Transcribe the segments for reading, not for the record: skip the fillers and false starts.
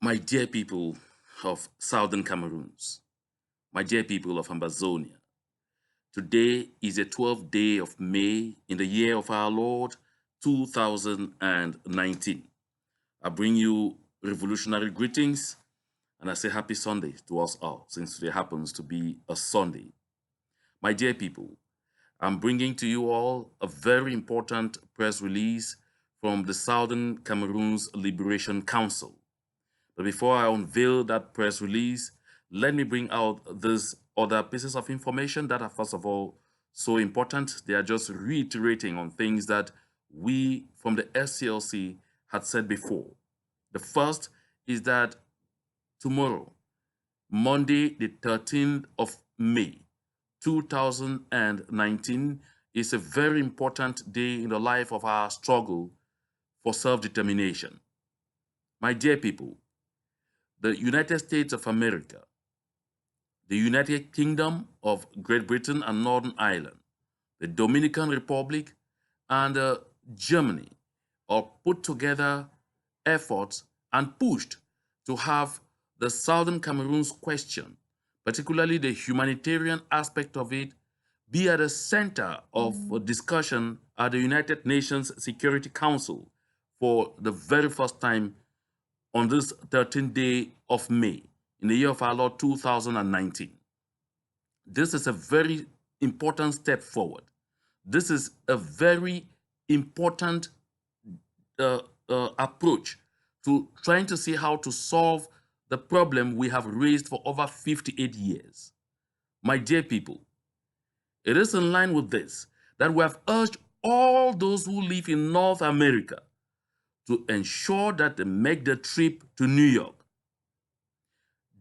My dear people of Southern Cameroons, my dear people of Ambazonia, today is the 12th day of May in the year of our Lord 2019. I bring you revolutionary greetings and I say happy Sunday to us all, since today happens to be a Sunday. My dear people, I'm bringing to you all a very important press release from the Southern Cameroons Liberation Council. But before I unveil that press release, let me bring out these other pieces of information that are, first of all, so important. They are just reiterating on things that we from the SCLC had said before. The first is that tomorrow, Monday, the 13th of May, 2019, is a very important day in the life of our struggle for self-determination. My dear people, the United States of America, the United Kingdom of Great Britain and Northern Ireland, the Dominican Republic, and Germany all put together efforts and pushed to have the Southern Cameroons question, particularly the humanitarian aspect of it, be at the center of a discussion at the United Nations Security Council for the very first time on this 13th day of May in the year of our Lord 2019. This is a very important step forward. This is a very important approach to trying to see how to solve the problem we have raised for over 58 years. My dear people, it is in line with this that we have urged all those who live in North America to ensure that they make the trip to New York.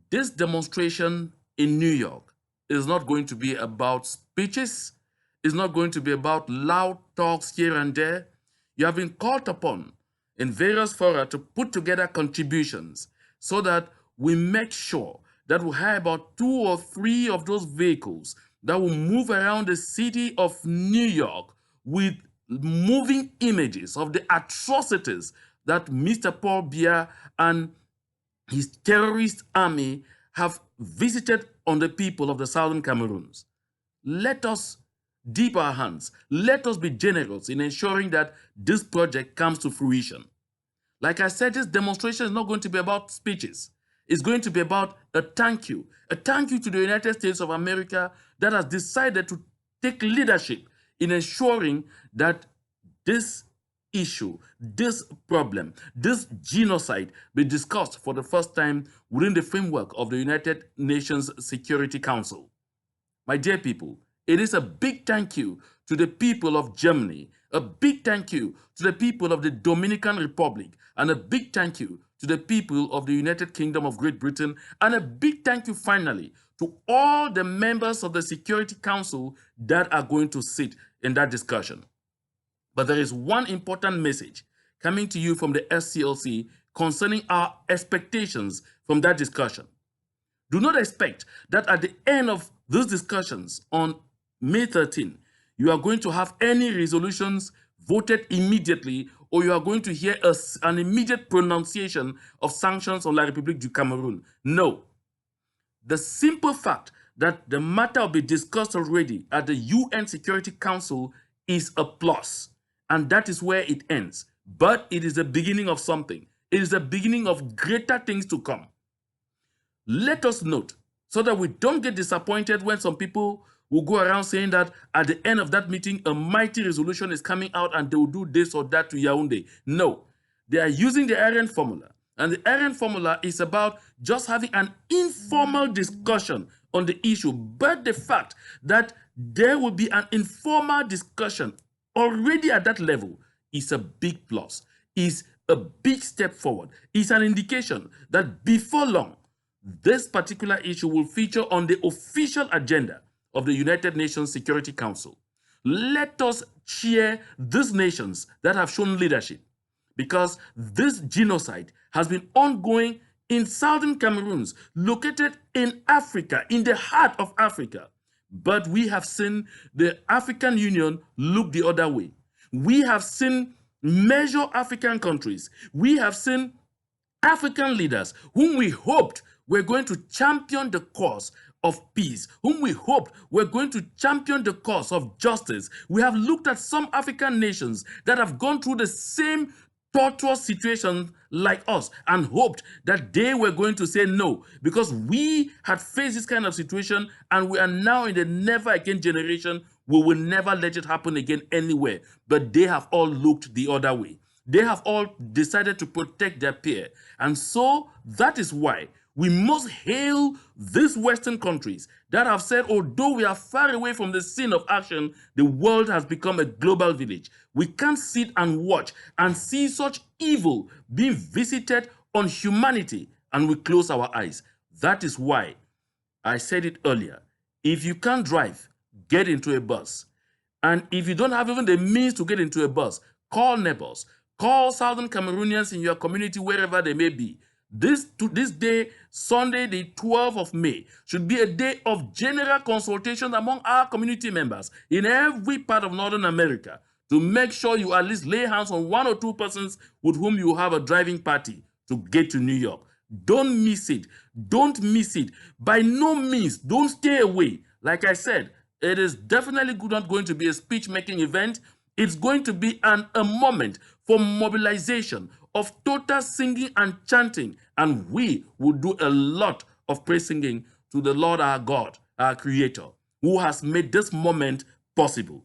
This demonstration in New York is not going to be about speeches, it's not going to be about loud talks here and there. You have been called upon in various fora to put together contributions so that we make sure that we have about 2 or 3 of those vehicles that will move around the city of New York with moving images of the atrocities that Mr. Paul Biya and his terrorist army have visited on the people of the Southern Cameroons. Let us dip our hands. Let us be generous in ensuring that this project comes to fruition. Like I said, this demonstration is not going to be about speeches. It's going to be about a thank you. A thank you to the United States of America that has decided to take leadership in ensuring that this issue, this problem, this genocide be discussed for the first time within the framework of the United Nations Security Council. My dear people, it is a big thank you to the people of Germany, a big thank you to the people of the Dominican Republic, and a big thank you to the people of the United Kingdom of Great Britain, and a big thank you finally to all the members of the Security Council that are going to sit in that discussion. But there is one important message coming to you from the SCLC concerning our expectations from that discussion. Do not expect that at the end of those discussions on May 13, you are going to have any resolutions voted immediately, or you are going to hear an immediate pronunciation of sanctions on La République du Cameroun. No. The simple fact that the matter will be discussed already at the UN Security Council is a plus, and that is where it ends. But it is the beginning of something. It is the beginning of greater things to come. Let us note, so that we don't get disappointed when some people will go around saying that at the end of that meeting, a mighty resolution is coming out and they will do this or that to Yaoundé. No, they are using the Aryan formula. And the Aryan formula is about just having an informal discussion on the issue. But the fact that there will be an informal discussion already at that level is a big plus, is a big step forward. It's an indication that before long, this particular issue will feature on the official agenda of the United Nations Security Council. Let us cheer these nations that have shown leadership, because this genocide has been ongoing in southern Cameroons, located in Africa, in the heart of Africa. But we have seen the African Union look the other way. We have seen major African countries. We have seen African leaders whom we hoped were going to champion the cause of peace, whom we hoped were going to champion the cause of justice. We have looked at some African nations that have gone through the same tortuous situation like us and hoped that they were going to say no, because we had faced this kind of situation and we are now in the never again generation. We will never let it happen again anywhere. But they have all looked the other way. They have all decided to protect their peer. And so that is why we must hail these Western countries that have said, although we are far away from the scene of action, the world has become a global village. We can't sit and watch and see such evil being visited on humanity and we close our eyes. That is why I said it earlier. If you can't drive, get into a bus. And if you don't have even the means to get into a bus, call neighbors. Call Southern Cameroonians in your community, wherever they may be. This day, Sunday, the 12th of May, should be a day of general consultation among our community members in every part of Northern America to make sure you at least lay hands on one or two persons with whom you have a driving party to get to New York. Don't miss it. Don't miss it. By no means, don't stay away. Like I said, it is definitely not going to be a speech-making event. It's going to be a moment for mobilization, of total singing and chanting, and we will do a lot of praise singing to the Lord our God, our Creator, who has made this moment possible.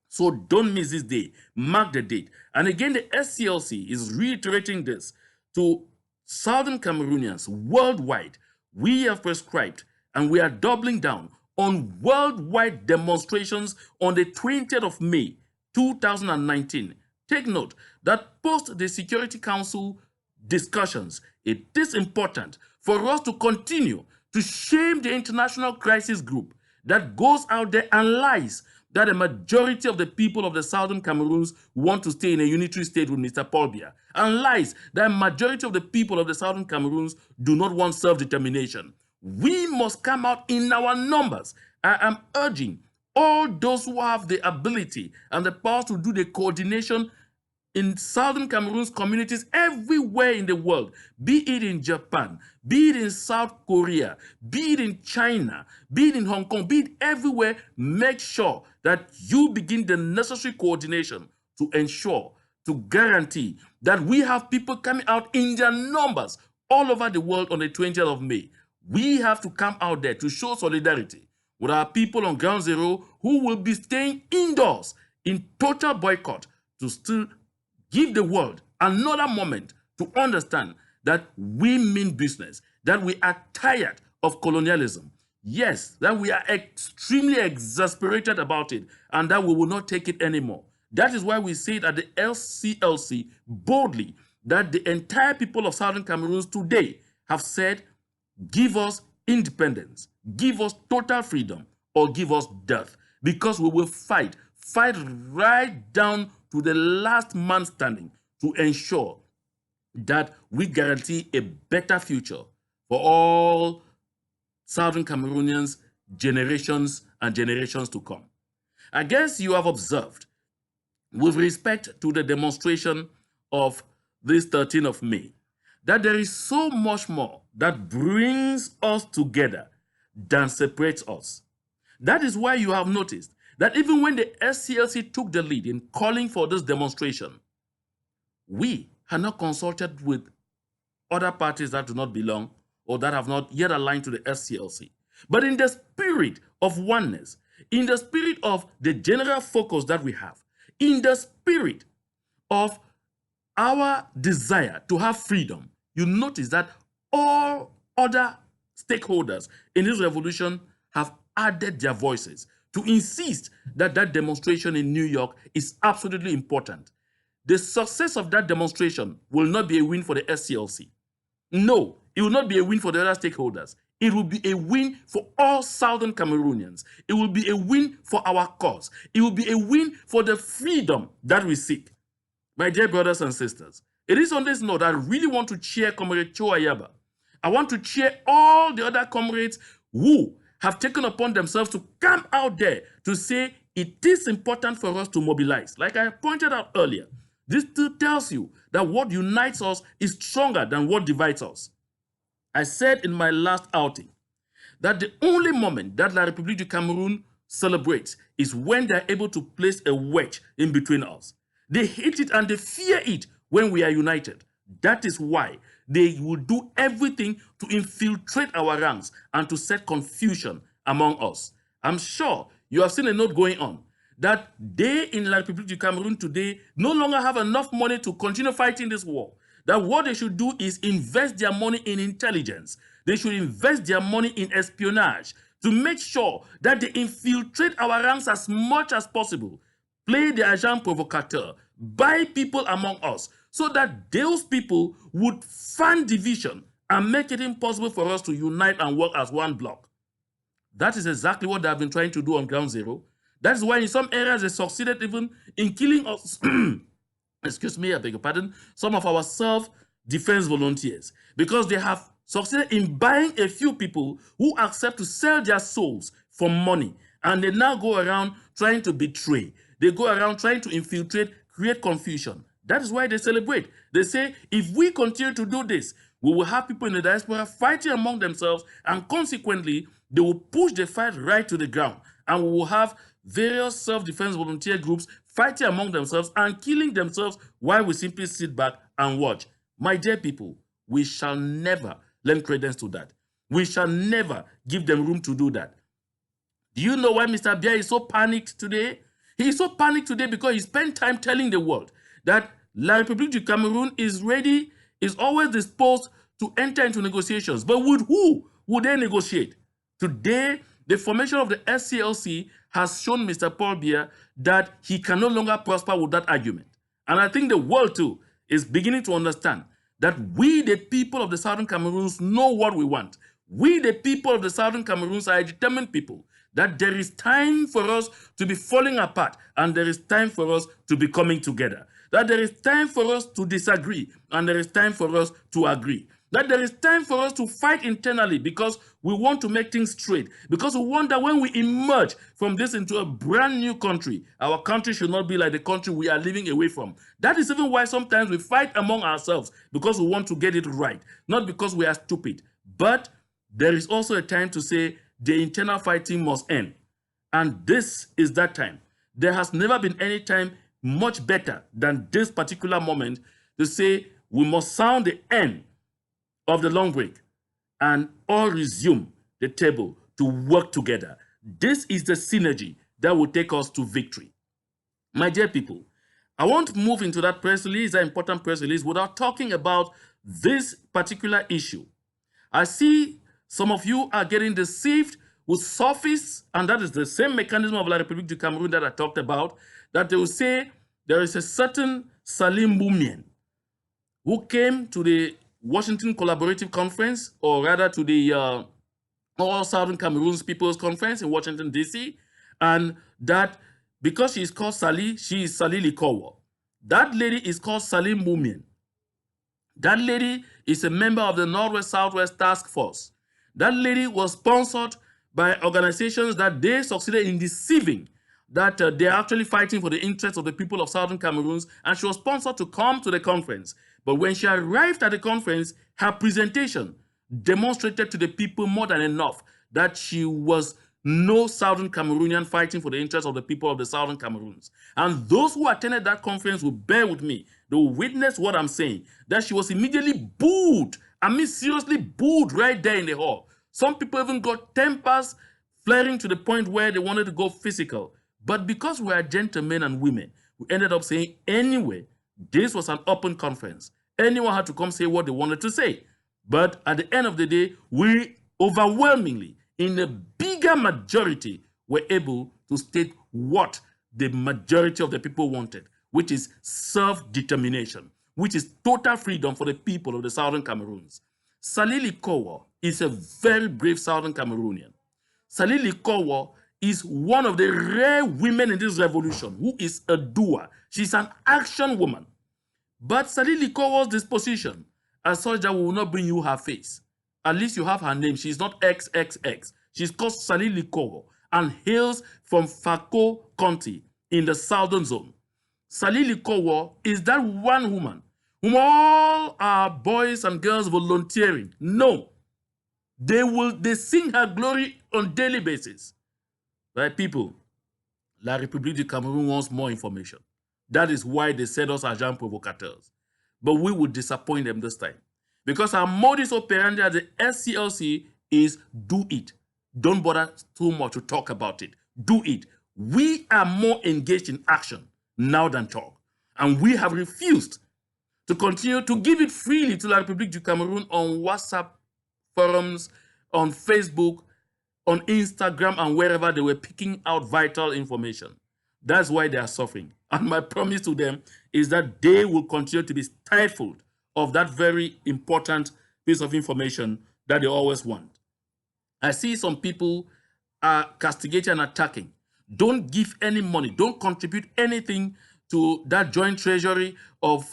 So don't miss this day. Mark the date. And again, the SCLC is reiterating this to Southern Cameroonians worldwide. We have prescribed and we are doubling down on worldwide demonstrations on the 20th of May, 2019. Take note that post the Security Council discussions, it is important for us to continue to shame the international crisis group that goes out there and lies that a majority of the people of the Southern Cameroons want to stay in a unitary state with Mr. Paul Biya, and lies that a majority of the people of the Southern Cameroons do not want self-determination. We must come out in our numbers. I am urging all those who have the ability and the power to do the coordination in Southern Cameroon's communities everywhere in the world, be it in Japan, be it in South Korea, be it in China, be it in Hong Kong, be it everywhere, make sure that you begin the necessary coordination to ensure, to guarantee that we have people coming out in their numbers all over the world on the 20th of May. We have to come out there to show solidarity with our people on ground zero who will be staying indoors in total boycott to still give the world another moment to understand that we mean business, that we are tired of colonialism. Yes, that we are extremely exasperated about it and that we will not take it anymore. That is why we say it at the SCLC boldly that the entire people of Southern Cameroon today have said, give us independence, give us total freedom, or give us death, because we will fight right down to the last man standing to ensure that we guarantee a better future for all Southern Cameroonians, generations and generations to come. I guess you have observed, with respect to the demonstration of this 13th of May, that there is so much more that brings us together than separates us. That is why you have noticed that even when the SCLC took the lead in calling for this demonstration, we had not consulted with other parties that do not belong or that have not yet aligned to the SCLC. But in the spirit of oneness, in the spirit of the general focus that we have, in the spirit of our desire to have freedom, you notice that all other stakeholders in this revolution have added their voices to insist that that demonstration in New York is absolutely important. The success of that demonstration will not be a win for the SCLC. No, it will not be a win for the other stakeholders. It will be a win for all Southern Cameroonians. It will be a win for our cause. It will be a win for the freedom that we seek. My dear brothers and sisters, it is on this note I really want to cheer Comrade Cho Ayaba. I want to cheer all the other comrades who have taken upon themselves to come out there to say it is important for us to mobilize. Like I pointed out earlier, this still tells you that that what unites us is stronger than what divides us. I said in my last outing that the only moment that La République du Cameroon celebrates is when they're able to place a wedge in between us. They hate it and they fear it when we are united. That is why they will do everything to infiltrate our ranks and to set confusion among us. I'm sure you have seen a note going on that they in La République du Cameroon today no longer have enough money to continue fighting this war. That what they should do is invest their money in intelligence. They should invest their money in espionage to make sure that they infiltrate our ranks as much as possible, play the agent-provocateur, buy people among us, so that those people would fan division and make it impossible for us to unite and work as one bloc. That is exactly what they have been trying to do on ground zero. That is why in some areas they succeeded even in killing us, excuse me, I beg your pardon, some of our self-defense volunteers, because they have succeeded in buying a few people who accept to sell their souls for money. And they now go around trying to betray. They go around trying to infiltrate, create confusion. That is why they celebrate. They say, if we continue to do this, we will have people in the diaspora fighting among themselves, and consequently, they will push the fight right to the ground. And we will have various self-defense volunteer groups fighting among themselves and killing themselves while we simply sit back and watch. My dear people, we shall never lend credence to that. We shall never give them room to do that. Do you know why Mr. Biya is so panicked today? He is so panicked today because he spent time telling the world that La République du Cameroon is ready, is always disposed to enter into negotiations. But with who would they negotiate? Today, the formation of the SCLC has shown Mr. Paul Biya that he can no longer prosper with that argument. And I think the world too is beginning to understand that we, the people of the Southern Cameroons, know what we want. We, the people of the Southern Cameroons, are a determined people, that there is time for us to be falling apart and there is time for us to be coming together. That there is time for us to disagree and there is time for us to agree. That there is time for us to fight internally because we want to make things straight. Because we want that when we emerge from this into a brand new country, our country should not be like the country we are living away from. That is even why sometimes we fight among ourselves, because we want to get it right, not because we are stupid. But there is also a time to say the internal fighting must end. And this is that time. There has never been any time much better than this particular moment to say we must sound the end of the long break and all resume the table to work together. This is the synergy that will take us to victory. My dear people, I want to move into that press release, that important press release, without talking about this particular issue. I see some of you are getting deceived with sophists, and that is the same mechanism of La République du Cameroon that I talked about, that they will say there is a certain Sally Mboumien who came to the Washington Collaborative Conference, or rather to the All Southern Cameroon's People's Conference in Washington, D.C., and that because she is called Sally, she is Sally Likowo. That lady is called Sally Mboumien. That lady is a member of the Northwest Southwest Task Force. That lady was sponsored by organizations that they succeeded in deceiving that they're actually fighting for the interests of the people of Southern Cameroons, and she was sponsored to come to the conference. But when she arrived at the conference, her presentation demonstrated to the people more than enough that she was no Southern Cameroonian fighting for the interests of the people of the Southern Cameroons. And those who attended that conference will bear with me. They will witness what I'm saying, that she was immediately booed. I mean, seriously booed right there in the hall. Some people even got tempers flaring to the point where they wanted to go physical. But because we are gentlemen and women, we ended up saying, anyway, this was an open conference. Anyone had to come say what they wanted to say. But at the end of the day, we overwhelmingly, in a bigger majority, were able to state what the majority of the people wanted, which is self-determination, which is total freedom for the people of the Southern Cameroons. Sally Likowo is a very brave Southern Cameroonian. Sally Likowo is one of the rare women in this revolution who is a doer. She's an action woman. But Sally Likowo's disposition as such that we will not bring you her face. At least you have her name. She's not XXX. She's called Sally Likowo and hails from Fako County in the Southern Zone. Sally Likowo is that one woman whom all our boys and girls volunteering. No, they sing her glory on daily basis. Right, people? La République du Cameroon wants more information. That is why they set us agent-provocateurs. But we will disappoint them this time. Because our modus operandi at the SCLC is do it. Don't bother too much to talk about it. Do it. We are more engaged in action now than talk. And we have refused to continue to give it freely to La République du Cameroon on WhatsApp forums, on Facebook, on Instagram, and wherever they were picking out vital information. That's why they are suffering. And my promise to them is that they will continue to be stifled of that very important piece of information that they always want. I see some people are castigating and attacking. Don't give any money. Don't contribute anything to that joint treasury of,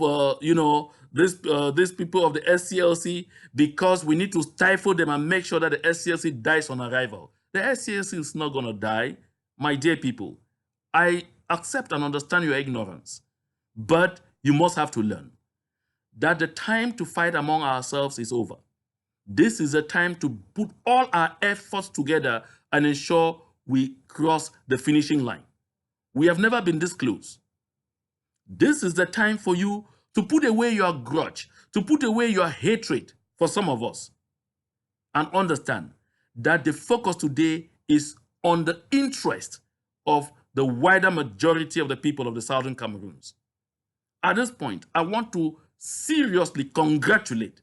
these people of the SCLC, because we need to stifle them and make sure that the SCLC dies on arrival. The SCLC is not going to die, my dear people. I accept and understand your ignorance, but you must have to learn that the time to fight among ourselves is over. This is a time to put all our efforts together and ensure we cross the finishing line. We have never been this close. This is the time for you to put away your grudge, to put away your hatred for some of us, and understand that the focus today is on the interest of the wider majority of the people of the Southern Cameroons. At this point, I want to seriously congratulate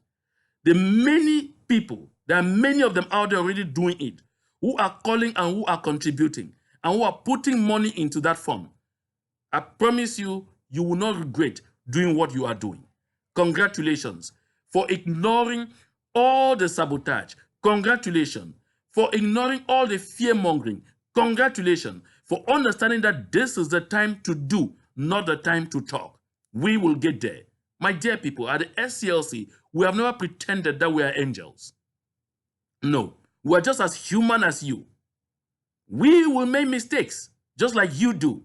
the many people, there are many of them out there already doing it, who are calling and who are contributing and who are putting money into that fund. I promise you, you will not regret doing what you are doing. Congratulations for ignoring all the sabotage. Congratulations for ignoring all the fear-mongering. Congratulations for understanding that this is the time to do, not the time to talk. We will get there. My dear people, at the SCLC, we have never pretended that we are angels. No, we are just as human as you. We will make mistakes, just like you do.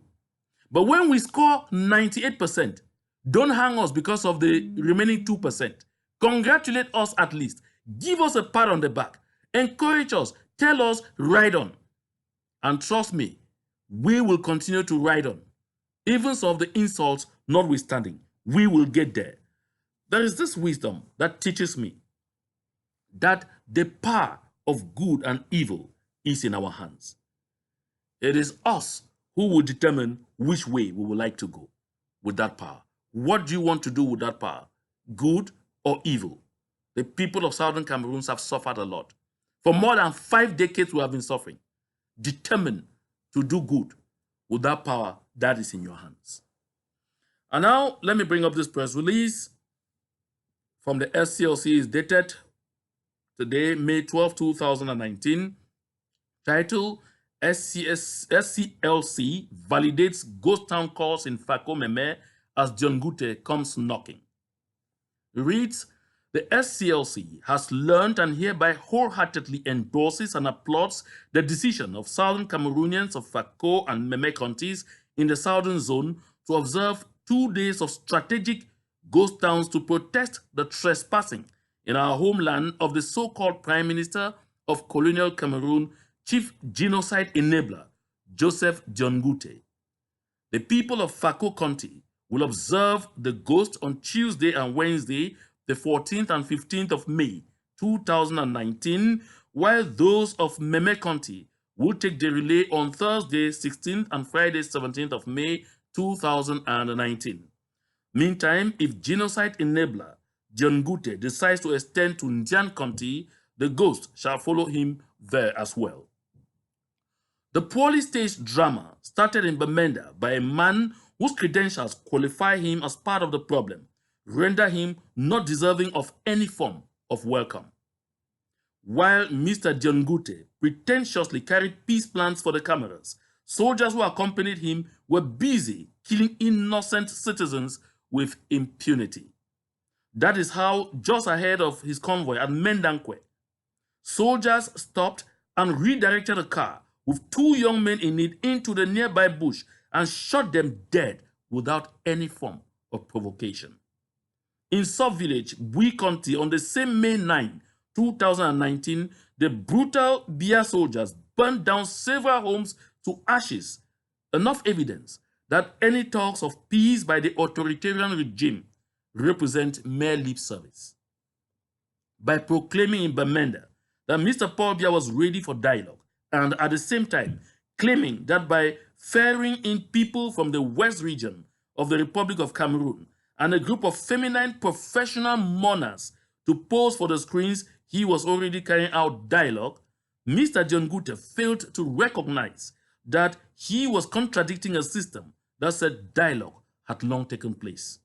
But when we score 98%, don't hang us because of the remaining 2%. Congratulate us at least. Give us a pat on the back. Encourage us. Tell us, ride on. And trust me, we will continue to ride on. Even some of the insults notwithstanding, we will get there. There is this wisdom that teaches me that the power of good and evil is in our hands. It is us who will determine which way we would like to go with that power. What do you want to do with that power? Good or evil? The people of Southern Cameroon have suffered a lot. For more than 5 decades, we have been suffering. Determined to do good with that power that is in your hands. And now, let me bring up this press release from the SCLC. Is dated today, May 12, 2019. Title, SCLC validates ghost town calls in Fako and Meme as Dion Ngute comes knocking. It reads, the SCLC has learned and hereby wholeheartedly endorses and applauds the decision of Southern Cameroonians of Fako and Meme counties in the Southern Zone to observe 2 days of strategic ghost towns to protest the trespassing in our homeland of the so-called Prime Minister of Colonial Cameroon, Chief Genocide Enabler, Joseph Dion Ngute. The people of Fako County will observe the ghost on Tuesday and Wednesday, the 14th and 15th of May, 2019, while those of Meme County will take the relay on Thursday, 16th and Friday, 17th of May, 2019. Meantime, if Genocide Enabler Dion Ngute decides to extend to Ndian County, the ghost shall follow him there as well. The poorly staged drama started in Bamenda by a man whose credentials qualify him as part of the problem, render him not deserving of any form of welcome. While Mr. Dion Ngute pretentiously carried peace plans for the cameras, soldiers who accompanied him were busy killing innocent citizens with impunity. That is how, just ahead of his convoy at Mendankwe, soldiers stopped and redirected a car with 2 young men in it into the nearby bush and shot them dead without any form of provocation. in sub-village Bui on the same May 9, 2019, the brutal Biya soldiers burned down several homes to ashes, enough evidence that any talks of peace by the authoritarian regime represent mere lip service. By proclaiming in Bamenda that Mr. Paul Biya was ready for dialogue, and at the same time claiming that by ferrying in people from the West region of the Republic of Cameroon and a group of feminine professional mourners to pose for the screens, he was already carrying out dialogue, Mr. Dion Ngute failed to recognize that he was contradicting a system that said dialogue had long taken place.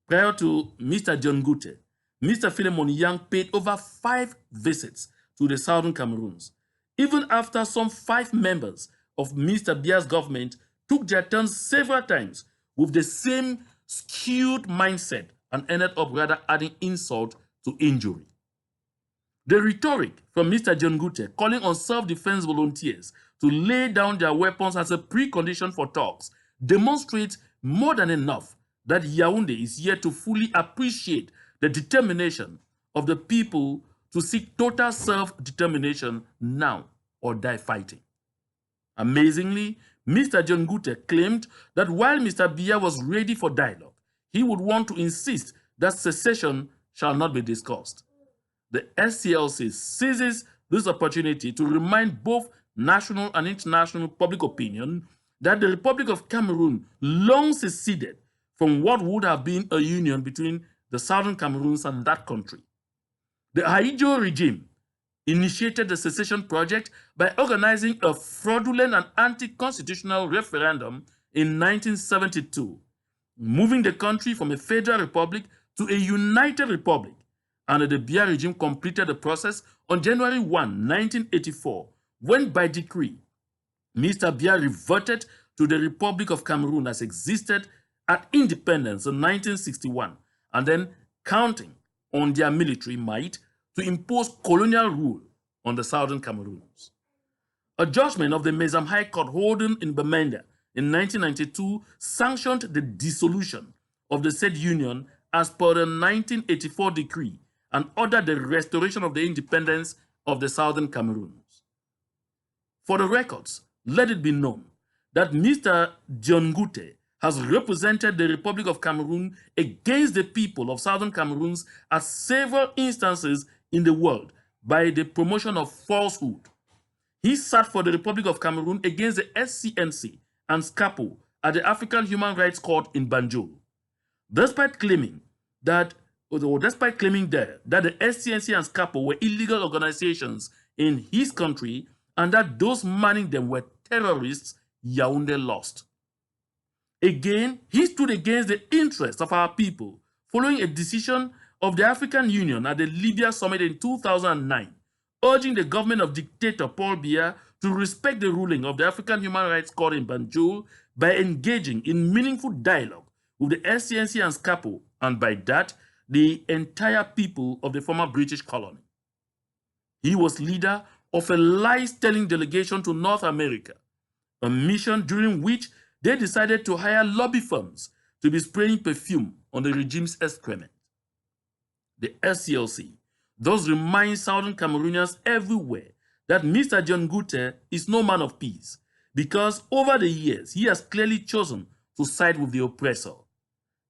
Prior to Mr. Dion Ngute, Mr. Philemon Yang paid over 5 visits to the southern Cameroons, even after some 5 members of Mr. Biya's government took their turns several times with the same skewed mindset and ended up rather adding insult to injury. The rhetoric from Mr. Dion Ngute calling on self-defense volunteers to lay down their weapons as a precondition for talks demonstrates more than enough that Yaoundé is here to fully appreciate the determination of the people to seek total self-determination now or die fighting. Amazingly, Mr. Dion Ngute claimed that while Mr. Biya was ready for dialogue, he would want to insist that secession shall not be discussed. The SCLC seizes this opportunity to remind both national and international public opinion that the Republic of Cameroon long seceded from what would have been a union between the southern Cameroons and that country. The Ahidjo regime initiated the secession project by organizing a fraudulent and anti-constitutional referendum in 1972, moving the country from a federal republic to a united republic, and the Biya regime completed the process on January 1, 1984, when by decree, Mr. Biya reverted to the Republic of Cameroon as existed at independence in 1961, and then counting on their military might to impose colonial rule on the southern Cameroons. A judgment of the Mezam High Court holding in Bamenda in 1992 sanctioned the dissolution of the said union as per the 1984 decree and ordered the restoration of the independence of the southern Cameroons. For the records, let it be known that Mr. Dion Ngute has represented the Republic of Cameroon against the people of southern Cameroons at several instances in the world by the promotion of falsehood. He sat for the Republic of Cameroon against the SCNC and SCAPO at the African Human Rights Court in Banjul. Despite claiming there that the SCNC and SCAPO were illegal organizations in his country and that those manning them were terrorists, Yaoundé lost. Again, he stood against the interests of our people following a decision of the African Union at the Libya summit in 2009, urging the government of dictator Paul Biya to respect the ruling of the African Human Rights Court in Banjul by engaging in meaningful dialogue with the SCNC and SCAPO, and by that, the entire people of the former British colony. He was leader of a lies-telling delegation to North America, a mission during which they decided to hire lobby firms to be spraying perfume on the regime's excrement. The SCLC thus reminds southern Cameroonians everywhere that Mr. Dion Ngute is no man of peace, because over the years he has clearly chosen to side with the oppressor.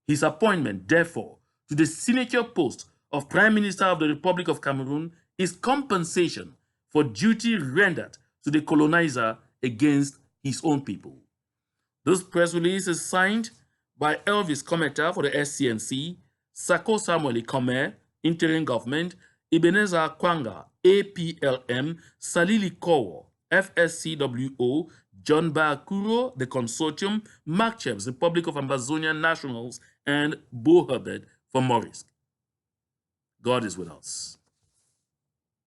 His appointment, therefore, to the sinecure post of Prime Minister of the Republic of Cameroon is compensation for duty rendered to the colonizer against his own people. This press release is signed by Elvis Kometa for the SCNC, Sako Samuel Ikome, Interim Government, Ebenezer Kwanga, APLM, Sally Likowo, FSCWO, John Bakuro, the Consortium, Mark Chebs, Republic of Ambazonian Nationals, and Bo Herbert for Maurice. God is with us.